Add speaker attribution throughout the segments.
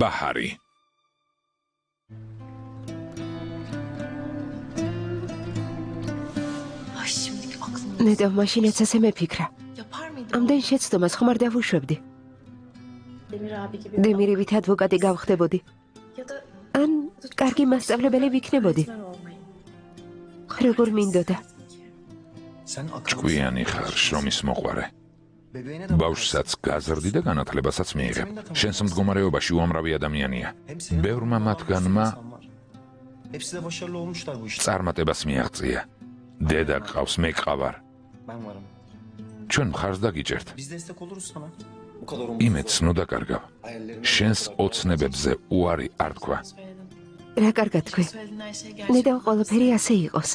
Speaker 1: ბაჰარი.
Speaker 2: ნეტო მაშინაც ასე მეფიქრა. ამდენ შეცდომას ხომ არ დავუშვებდი. დემირივით ადვოკატი გავხდებოდი. ან კარგი მასწავლებელი ვიქნებოდი. როგორ მინდოდა.
Speaker 1: ჭკვიანი ხარ, შრომის მოყვარე. ბავშვსაც გაზრდი და განათლებასაც მიიღებ. შენს მდგომარეობაში უამრავი ადამიანია. ბევრმა მათგანმა წარმატებას მიაღწია. დედა გყავს, მე გყავარ. ჩვენ მხარს დაგიჭერთ. იმედს ნუ დაკარგავ. შენს ოცნებებზე უარი არ თქვა.
Speaker 2: რა კარგად თქვი. ნედა ყველაფერი ასე იყოს.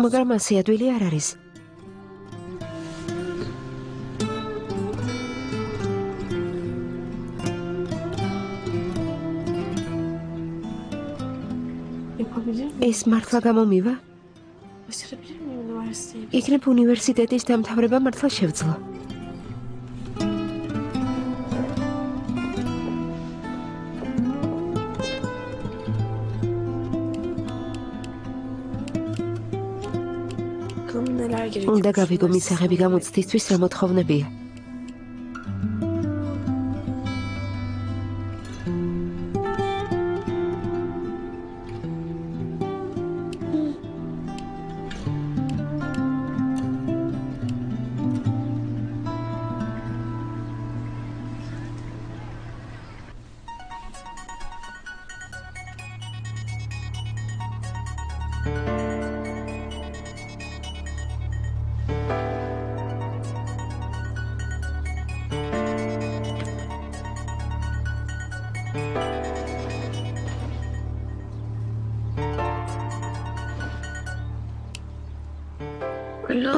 Speaker 2: მაგრამ ასე ადვილი არ არის. ეს მართლა გამომივა? იქნებ უნივერსიტეტის დამთავრება მართლა შევძლო. უნდა გავიგო მისაღები გამოცდისთვის რა მოთხოვნებია.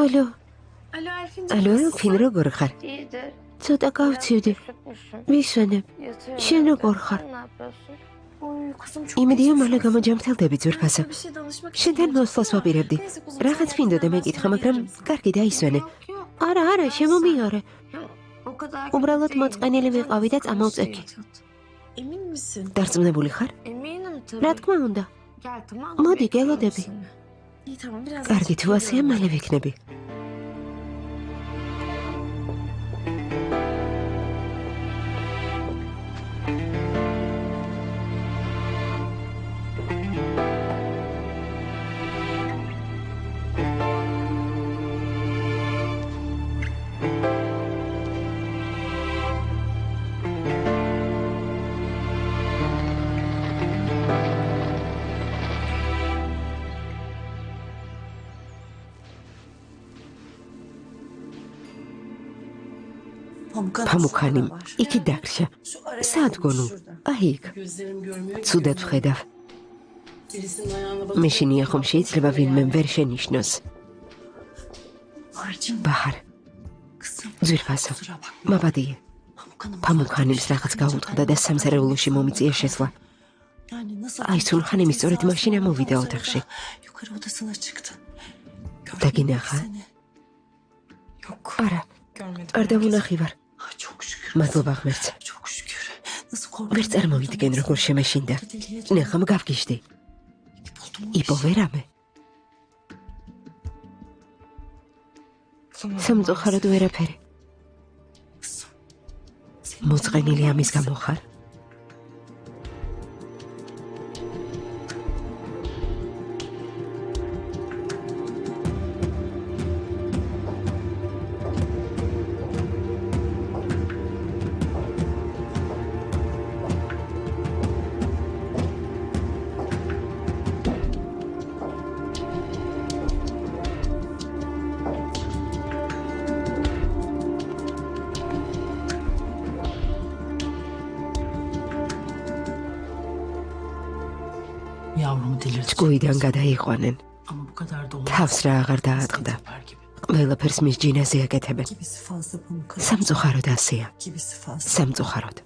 Speaker 2: ალო, ალფინ, როგორ ხარ? ცოტა გავცივდი. ვისვენებ. შენ როგორ ხარ? იმედია მალე გამოჯამრთელდები, ძვირფასო. შენთან მოსვლას ვაპირებდი. რაღაც მინდოდა მეკითხა, მაგრამ კარგი დაისვენე. არა, შემომიარე. უბრალოდ მოწყენილი ვიყავი და წამოვწექი. დარწმუნებული ხარ? რა თქმა უნდა. მოდი, გელოდები. კარგი, თუ ასეა, მალე ვიქნები. Pamukhanim, iki dakşa. Saat gonu. Ahik. Sudat vხედავ. მე შენია ხომ შეიძლება ვინმე ვერ შენიშნოს. ბაჰარ. ძვირფასო. მაბადია. Pamukhanim's რაღაც გაუტყდა და სამზარეულოში მომიწია შესვლა. აი სულხანიმი სწორედ მაშინ ამოვიდა ოთახში. დაგინახა? არა. არ დავუნახი ვარ. მადლობა ღმერთს. ვერ წარმოვიდგენ როგორ შემეშინდა. ნახა გავგიშდი. იპოვერამე. სამწუხაროდ ვერაფერი. მოწყენილი ამის გამო ხარ? ჭკუიდან გადაიყვანენ. თავს რა აღარ დაატყდა. ყველაფერს მის ჯინაზე აკეთებენ. სამწუხაროდ ასეა. სამწუხაროდ.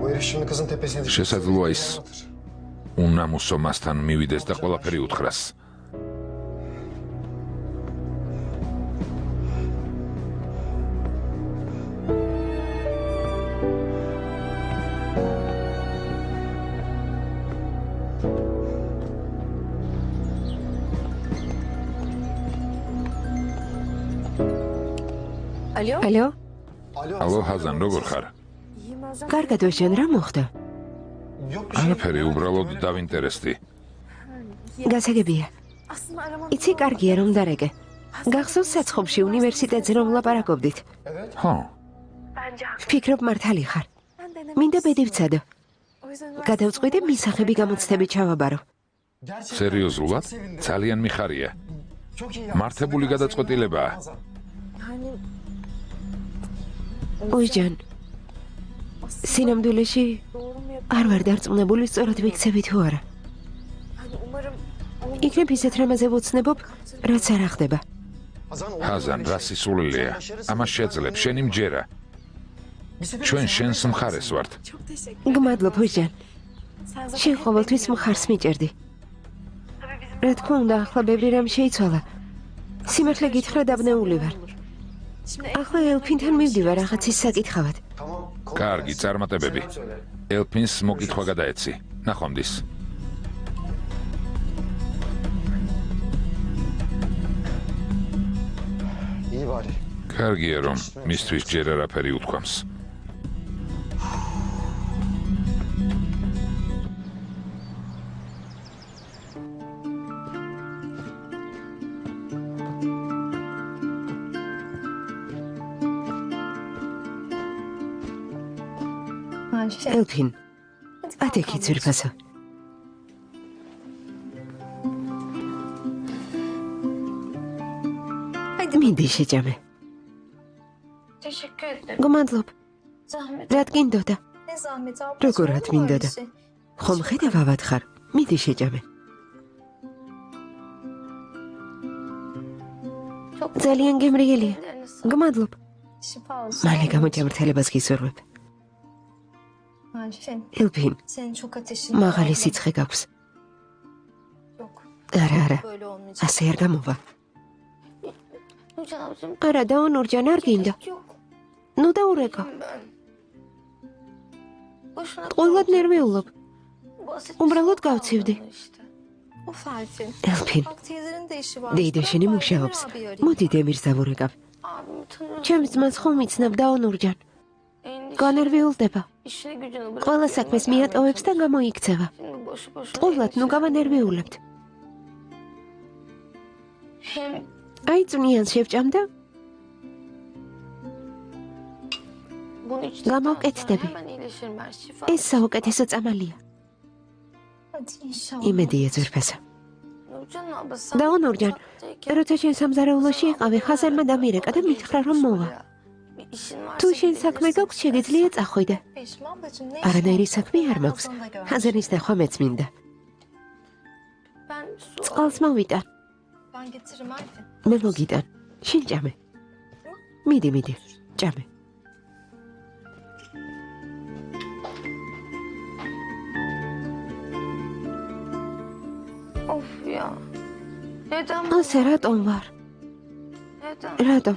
Speaker 1: შესაძლოა ის უნამუსო მასთან მივიდეს და ყველაფერი უთხრას.
Speaker 2: ალო?
Speaker 1: ალო, ჰაზან, როგორ ხარ?
Speaker 2: კარგად ვეშენ, რა მოხდა?
Speaker 1: არაფერი, უბრალოდ დავინტერესდი.
Speaker 2: გასაგებია. იცი, კარგია რომ დარეკე. გახსოვს საცხობში უნივერსიტეტზე რომ ვლაპარაკობდით?
Speaker 1: ხო.
Speaker 2: ვფიქრობ მართალი ხარ. მინდა ბედი ვცადო. გადავწყვიტე მისახები გამოცდები ჩავაბარო.
Speaker 1: სერიოზულად? ძალიან მიხარია. მართებული გადაწყვეტილებაა.
Speaker 2: ოიჯან, სინამდვილეში არ ვარ დარწმუნებული სწორად ვიქცევი თუ არა. იქნებ ისეთ რამაზე ვუცნებობ, რაც არ ახდება.
Speaker 1: ჰაზან, რა სისულელეა. ამას შეძლებ, შენი მჯერა. ჩვენ შენს მხარეს ვართ.
Speaker 2: გმადლობ, ოიჯან. შენ ყოველთვის მხარს მიჭერდი. რა თქმა უნდა, ახლა ბევრი რამ შეიცვალა. სიმართლე გითხრა დაბნეული ვარ. ახლა ელფინთან მივდივარ რაღაცის საკითხავად.
Speaker 1: კარგი, წარმატებები. ელფინს მოკითხვა გადაეცი. ნახვამდის. კარგია რომ მისთვის ჯერ არაფერი უთქვამს.
Speaker 2: ელფინ, ატექი ძვირფასო. მინდი შეჭამე. გმადლობ. რა გინდოდა? როგორად მინდოდა? ხომ ხედავ ავათხარ, მინდი შეჭამე. ძალიან გემრიელია. გმადლობ. მალე გამოჯამრთელებას გისურვებ. ელფინ, მაღალი სიცხე გაქვს. არა, ასე არ გამოვა. არა, დაუნურჯან, არ გინდა. ნუ დაურეკო. ყველად ნერვიულობ. უბრალოდ გავცივდი. ელფინ, დეიდა შენი მუშაობს. მოდი დემირს დავურეკავ. ჩემს ძმას ხომ იცნობ დაუნურჯან. განერვიულდება. ყველა საქმეს მიატოვებს და გამოიქცევა. ყოველად ნუ გავანერვიულებთ. აი წვნიანს შევჭამდა? გამოვკეთდები. ეს საუკეთესო წამალია. იმედია ძვირფასო. დაუნურჯან, როცა შენ სამზარეულოში იყავი, ხაზარმა დამირეკა და მითხრა რომ მოვა. თუ შენ საქმე გაქვს, შეგიძლია წახვიდე. არანაირი საქმე არ მაქვს. ხაზარის ნახვა მეც მინდა. წყალს მოვიტან. მე მოგიტან. შენ ჭამე. მიდი, ჭამე. ასე რატომ ვარ? რატომ?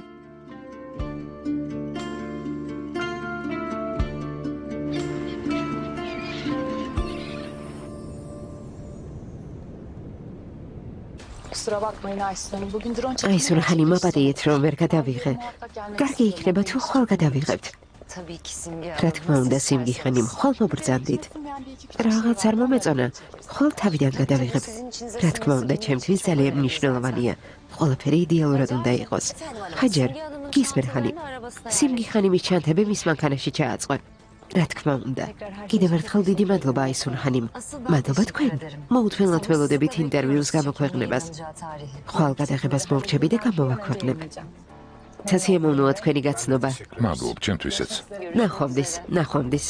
Speaker 2: აისურ ხანი მოპატიეთ რომ ვერ გადავიღე. კარგი იქნება თუ ხვალ გადავიღებთ. რა თქმა უნდა, სიმგი ხანი ხვალ მობრძანდით. რაღაც არ მომეწონა, ხვალ თავიდან გადავიღებ. რა თქმა უნდა, ჩემთვის ძალიან მნიშვნელოვანია. ყველაფერი იდეალურად უნდა იყოს. ჰაჯერ, გისმენ ხანი. სიმგი ხანი მის ჩანთები მის მანქანაში ჩააწყვე. რა თქმა უნდა, კიდევ ერთხელ დიდი მადლობა აისურ ხანიმ. მადლობა თქვენ. მოუთმენლად ველოდებით ინტერვიუს გამოქვეყნებას. ხვალ გადაღებას მოვრჩები და გამოვაქვეყნებ. სასიამოვნოა თქვენი გაცნობა.
Speaker 1: მადლობ, ჩემთვისაც.
Speaker 2: ნახვამდის.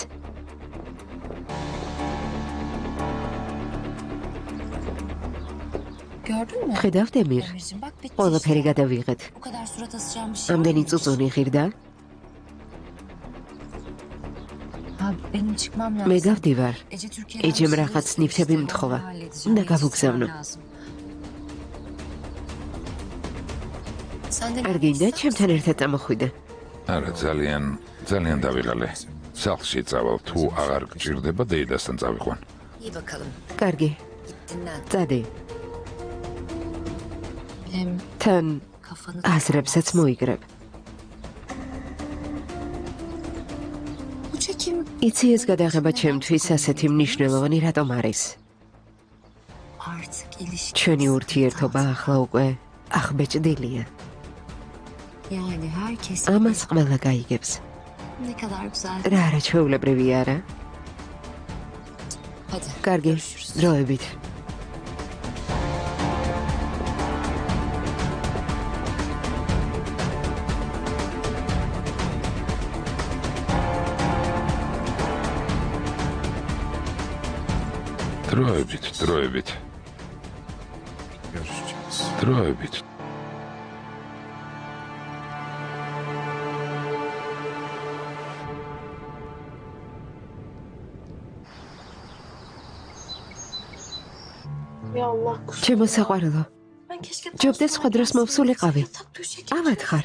Speaker 2: ხედავ დემირ, ყველაფერი გადავიღეთ. ამდენი წუწუნი ღირდა? მე გავდივარ. ეჯემ რაღაც ნიფთები მთხოვა. უნდა გავუგზავნო. არ გინდა ჩემთან ერთად წამოხვიდე?
Speaker 1: არა, ძალიან დავიღალე. სახლში წავალ, თუ აღარ გჭირდება, დეიდასთან წავიყვან.
Speaker 2: კარგი. წადი. თან აზრებსაც მოიგრებ. იცი ეს გადაღება ჩემთვის ასეთი მნიშვნელოვანი რატომ არის? ჩვენი ურთიერთობა ახლა უკვე აღბეჭდილია. ამას ყველა გაიგებს. რა არაჩვეულებრივი არა? კარგი, დროებით.
Speaker 1: დროებით. დროებით.
Speaker 2: ჩემო საყვარელო, ჯობდა სხვა დროს მოვსულიყავი. ავად ხარ.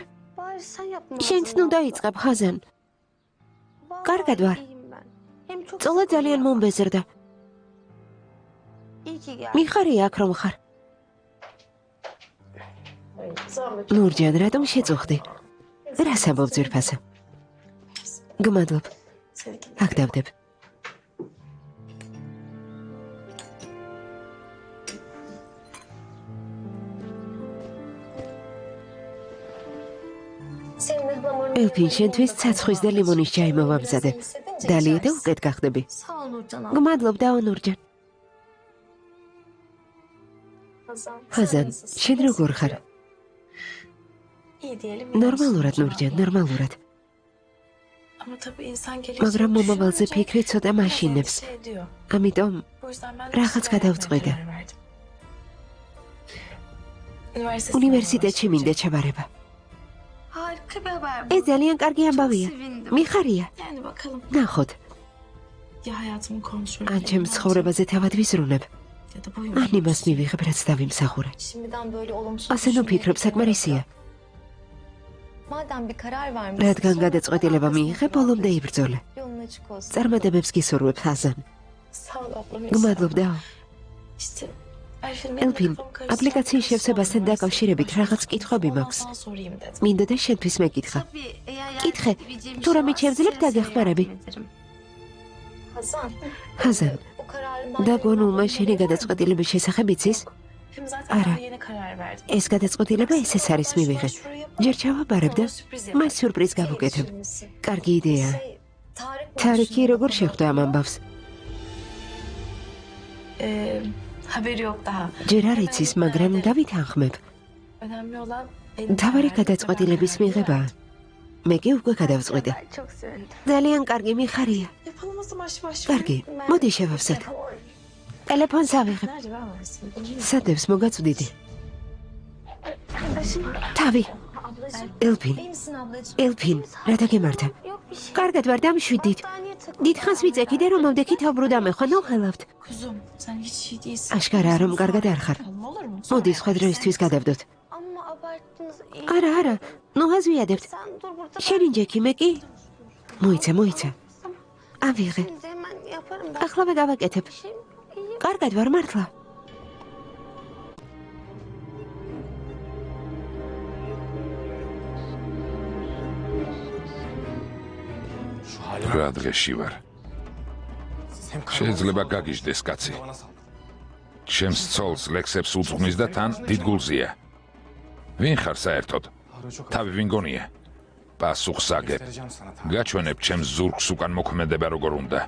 Speaker 2: შენც ნუ დაიწყებ, ხაზან. კარგად ვარ. წოლა ძალიან მომბეზრდა. მიხარია აქ რომ ხარ. ნურჯან, რატომ შეწუხდი? რა საბობ ძვირფასა? გმადლობ. აქ დავდებ. ელფინ, შენთვის ცაცხვის და ლიმონის ჩაი მოვამზადე. დალია და უკეთ გახდები. გმადლობ, დაო ნურჯან. ხაზან, შენ როგორ ხარ? ნორმალურად, ნურჯან, ნორმალურად. მაგრამ მომავალზე ფიქრი ცოტა მაშინებს. ამიტომ რაღაც გადავწყვიტე. უნივერსიტეტში მინდა ჩაბარება. ეს ძალიან კარგი ამბავია. მიხარია. ნახოთ. ან ჩემს ცხოვრებაზე თავად ვიზრუნებ. ან იმას მივიღებ, რაც დავიმსახურე. ასე ნუ ფიქრობ, საკმარისია. რადგან გადაწყვეტილება მიიღე, ბოლომდე იბრძოლე. წარმატებებს გისურვებ, ხაზან. გმადლობ, დაო. ელფინ, აპლიკაციის შევსებასთან დაკავშირებით რაღაც კითხვები მაქვს. მინდოდა შენთვის მეკითხა. კითხე, თუ რამე შევძლებ დაგეხმარები. ხაზან, დაგონულმა შენი გადაწყვეტილების შესახებ იცის? არა. ეს გადაწყვეტილება ეს არის მივიღე. ჯერ ჩავაბარებ და მას სიურპრიზ გავუკეთებ. კარგი იდეაა. თარიქი როგორ შეხვდა ამ ამბავს? ჯერ არ იცის, მაგრამ დავითანხმებ. მთავარი გადაწყვეტილების მიღებაა. მე კი უკვე გადავწყვიტე. ძალიან კარგი, მიხარია. კარგი, მოდი შევავსოთ. ტელეფონს ავიღებ. სადებს მოგაწვდიდი. თავი. ელფინ, რა დაგემართა? კარგად ვარ, დამშვიდით. დიდხანს ვიწექი და რომ მომდექი თავბრუ დამეხვა, ნოხელავთ. აშკარა რომ კარგად არ ხარ. მოდი სხვა დროისთვის გადავდოთ. არა, ნუ აზვიადებთ. შენი ჯექი, მე კი? მოიცა. ავიღე. ახლავე გავაკეთებ. კარგად ვარ, მართლა.
Speaker 1: რა დღეში ვარ? შეიძლება გაგიჟდეს, კაცი. ჩემს ცოლს ლექსებს უძღვნის და თან დიდგულზია. ვინ ხარ საერთოდ? თავი ვინ გონია? პასუხს აგებ. გაჩვენებ ჩემს ზურგს უკან მოქმედება როგორ უნდა.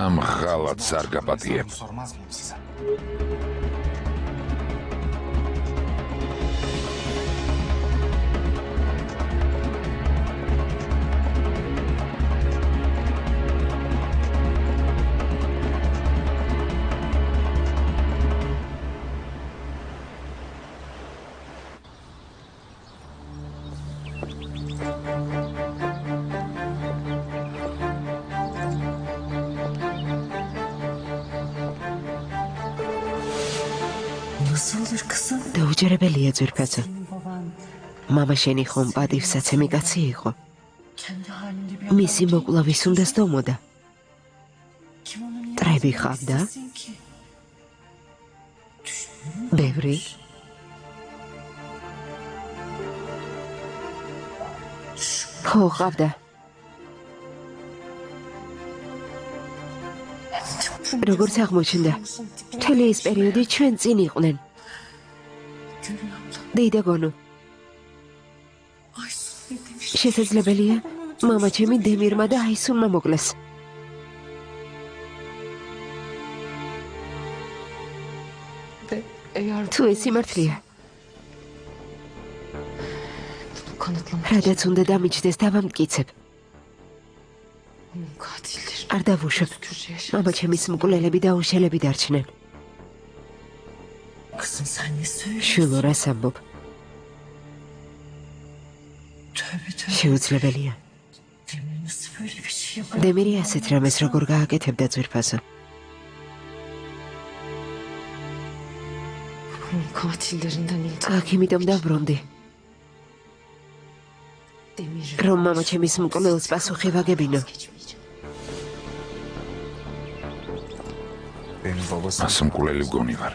Speaker 1: ამ ხალათს არ გაპატიებ.
Speaker 2: გამსჯერებელია ძვირფასო. მამა შენი ხომ პატივსაცემი კაცი იყო. მისი მოკლავის უნდა სდომოდა. ტრები ხავდა? ბევრი? ხო, ხავდა. როგორც აღმოჩნდა, მთელი ეს პერიოდი ჩვენ წინ იყვნენ. დეიდა გონო. შესაძლებელია, მამა ჩემი დემირმა და აისუნმა მოკლეს. თუ ეს სიმართლეა. რადგან უნდა დამიჯდეს დავამტკიცებ. არ დავუშვებ. მამა ჩემის მკვლელები და უშელები დარჩნენ. შვილო, რას ამბობ? შეუძლებელია. დემირი ასეთ რამეს როგორ გააკეთებდა ძვირფასო. აქ იმიტომ დავბრუნდი. რომ მამა ჩემის მკვლელს პასუხი ვაგებინო.
Speaker 1: მას მკვლელი მგონი ვარ.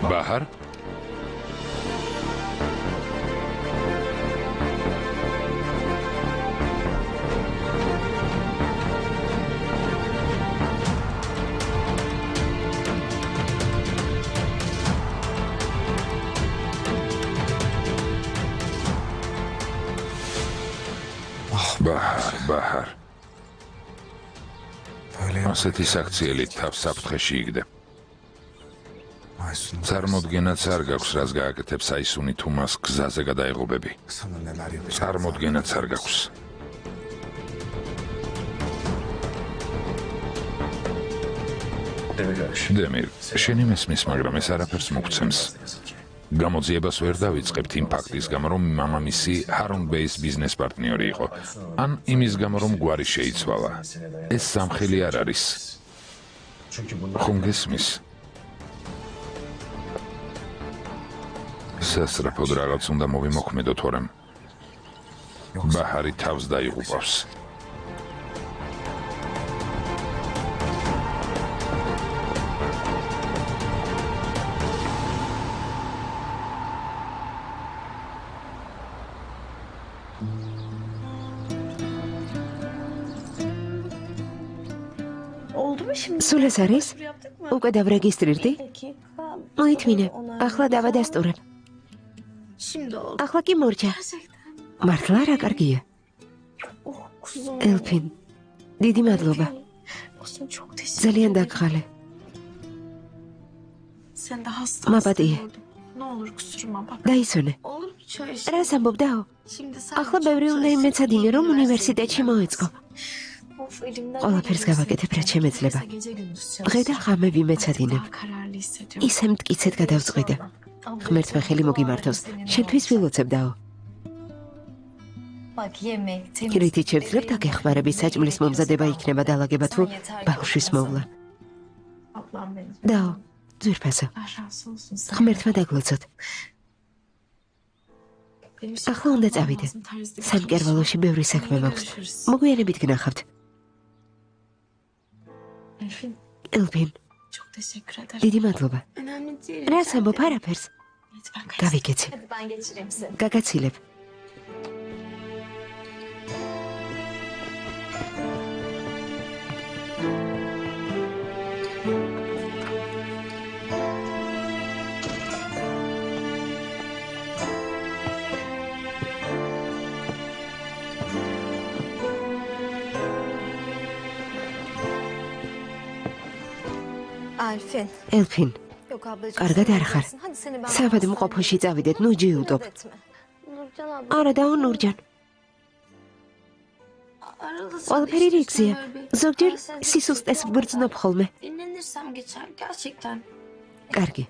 Speaker 1: ბაჰარ? ბაჰარ. ასეთი საქციელი თავს საფრთხეში იგდე. წარმოდგენაც არ გაქვს, რას გააკეთებს აისუნი თუ მას გზაზე გადაეღობები. წარმოდგენაც არ გაქვს. დემირ, შენი მესმის, მაგრამ ეს არაფერს მოგცემს. გამოძიებას ვერ დავიწყებთ იმ ფაქტის გამო, რომ მამამისი ჰარუნ ბეის ბიზნეს პარტნიორი იყო. ან იმის გამო, რომ გვარი შეიცვალა. ეს სამხელი არ არის. ხომ გესმის? სასწრაფოდ რაღაც უნდა მოვიმოქმედო, თორემ ბაჰარი თავს დაიღუპავს.
Speaker 2: სულ ეს არის? უკვე დავრეგისტრირდი? მოითმინე, ახლა დავადასტურებ. ახლა კი მორჩა. მართლა რა კარგია. ელფინ, დიდი მადლობა. ძალიან დაგხალე. მაპატიე. დაისვენე. რას ამბობ დაო? ახლა ბევრი უნდა იმეცადინე, რომ უნივერსიტეტში მოეწყო. ყველაფერს გავაკეთებ, რაც შემეძლება. დღე და ღამე ვიმეცადინებ. ისე მტკიცედ გადავწყვიტე. ღმერთმა ხელი მოგიმართოს. შენთვის ვილოცებ დაო. რითიც შევძლებ და გეხმარების საჭმლის მომზადება იქნება დალაგება თუ ბავშვის მოვლა. დაო, ძვირფასო. ღმერთმა დაგლოცოთ. ახლა უნდა წავიდე. სამკერვალოში ბევრი საქმე მაქვს. მოგვიანებით გნახავთ. ელფინ, დიდი მადლობა. რას ამბობ, არაფერს? გავიკეთე. გაგაცილებ. ელფინ, კარგად არ ხარ. საბადმყოფოში წავიდეთ, ნუ ჯიუტობ. არა დაო, ნურჯან. ყველაფერი რიგზეა. ზოგჯერ სისუსტეს ვგრძნობ ხოლმე. კარგი.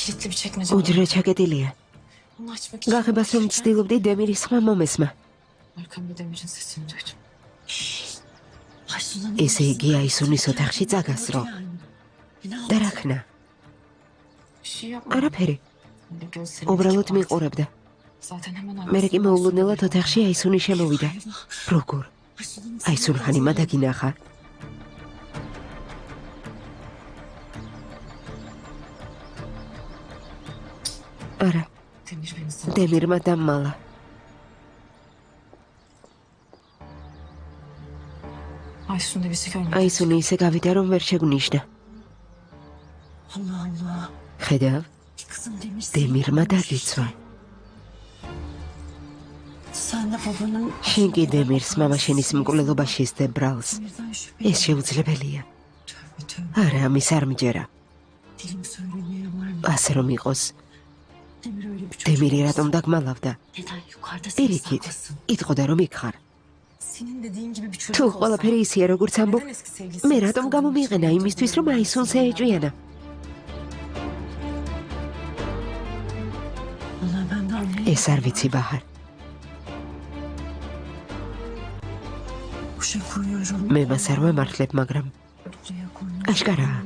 Speaker 3: kilitli bir çekmece var.
Speaker 2: უჯრა ჩაკეტილია.
Speaker 3: Onu açmak için
Speaker 2: გახებას რომ ცდილობდი დემირის ხმა მომესმა.
Speaker 3: arkamda Demir'in sesini duydum. Aysun'un
Speaker 2: ესე იგი აისუნის ოთახში წაგასწრო. და რა ქნა?
Speaker 3: bir şey yapma.
Speaker 2: არაფერი.
Speaker 3: Öyle gözlerini
Speaker 2: უბრალოდ
Speaker 3: dikip baktı.
Speaker 2: მიყურებდა.
Speaker 3: Zaten hemen
Speaker 2: მერე კი
Speaker 3: arkasından
Speaker 2: მოულოდნელად ოთახში აისუნი შემოვიდა. როგორ? აისუნ ხანიმა დაგინახა. არა,
Speaker 3: Demir beni sana.
Speaker 2: დემირმა დამმალა.
Speaker 3: Aysun da bizi görmedi.
Speaker 2: აისუნი ისე გავიდა რომ ვერ შეგვნიშნა.
Speaker 3: Allah Allah.
Speaker 2: ხედავ,
Speaker 3: Kızım Demir.
Speaker 2: დემირმა დაგიცვა.
Speaker 3: Sen de babanın
Speaker 2: შენ კი დემირს მამაშენის მკვლელობაში ისდე ბრალს.
Speaker 3: Demir'den şüphe.
Speaker 2: ეს შეუძლებელია.
Speaker 3: Tövbe tövbe.
Speaker 2: არა, ამის არ მჯერა.
Speaker 3: Dilim söylemeye var mı?
Speaker 2: ასე რომ იყოს,
Speaker 3: Demir öyle bir çocuk.
Speaker 2: დემირი
Speaker 3: olsa
Speaker 2: რატომ დაგმალავდა?
Speaker 3: Neden yukarıda seni
Speaker 2: პირიქით,
Speaker 3: saklasın?
Speaker 2: იტყოდა რომ იქ ხარ.
Speaker 3: Senin dediğin gibi bir çocuk
Speaker 2: თუ
Speaker 3: olsa.
Speaker 2: ყველაფერი ისია როგორც ამბობ,
Speaker 3: Neden eski sevgilisi?
Speaker 2: მე რატომ გამომიყენა იმისთვის რომ აისუნს ეეჭვიანა?
Speaker 3: Allah ben de anlayayım.
Speaker 2: ეს არ ვიცი ბაჰარ.
Speaker 3: Kuşa koyuyorum.
Speaker 2: მე მას არ ვემართლებ, მაგრამ
Speaker 3: Buraya koyuyorum.
Speaker 2: აშკარაა,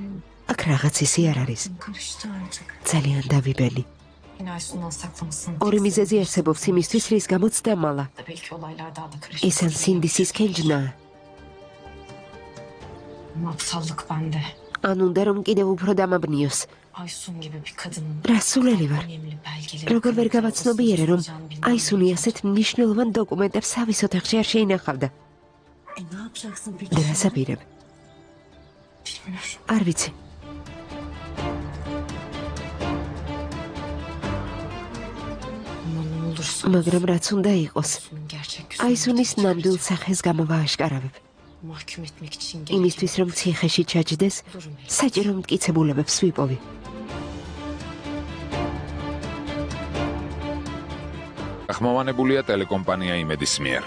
Speaker 2: აქ რაღაც ისი არ არის.
Speaker 3: Karıştı artık.
Speaker 2: ძალიან დავიბელი.
Speaker 3: Yine Aysun'dan saklamasın.
Speaker 2: ორი მიზეზი არსებობს იმისთვის, რის გამოც დამალა.
Speaker 3: Da belki olaylar daha da karıştı.
Speaker 2: ეს ან სინდისის კენჯნა,
Speaker 3: Aptallık bende.
Speaker 2: ან უნდა რომ კიდევ უფრო დამაბნიოს.
Speaker 3: Aysun gibi bir kadının
Speaker 2: რა სულელი ვარ.
Speaker 3: önemli belgeleri
Speaker 2: როგორ ვერ
Speaker 3: kanıtlarla
Speaker 2: გავაცნობიერე, რომ
Speaker 3: sızlayacağını bilmem.
Speaker 2: აისუნი ასეთ მნიშვნელოვან დოკუმენტებს სავის ოთახში არ შეინახავდა.
Speaker 3: Ne yapacaksın peki?
Speaker 2: და რას აპირებ?
Speaker 3: Bilmiyorum.
Speaker 2: არ ვიცი.
Speaker 3: Ama ne olursa
Speaker 2: მაგრამ რაც უნდა იყოს,
Speaker 3: Aysun'un gerçek yüzünü
Speaker 2: აისუნის ნამდვილ სახეს გამოვააშკარავებ.
Speaker 3: mahkum etmek için
Speaker 2: იმისთვის რომ ციხეში ჩაჯდეს, საჭირო მტკიცებულებებს ვიპოვი.
Speaker 1: ახმოვანებულია ტელეკომპანია იმედის მიერ.